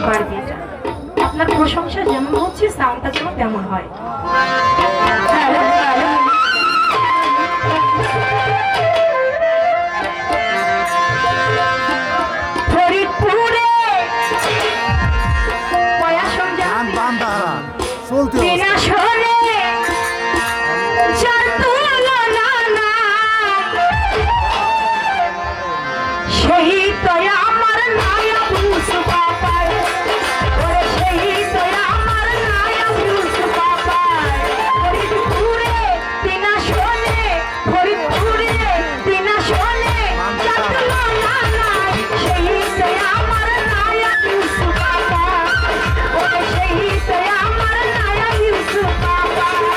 বাড়িয়ে যান। আপনার প্রশংসা যেমন হচ্ছে সাউন্ডটা যেন তেমন হয়। ফরিদপুরে পয়াসন গান বান্দা চলতে বিনা শোনে যার তুলনা নাই, সেই তো আমার নায়ক ইউসুফ বাবাই, ওরে সেই তো আমার নায়ক ইউসুফ বাবাই। ফরিদপুরে বিনা শোনে, ফরিদপুরে বিনা শোনে যার তুলনা নাই, সেই তো আমার নায়ক ইউসুফ বাবাই, ওরে সেই তো আমার নায়ক ইউসুফ বাবাই।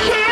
She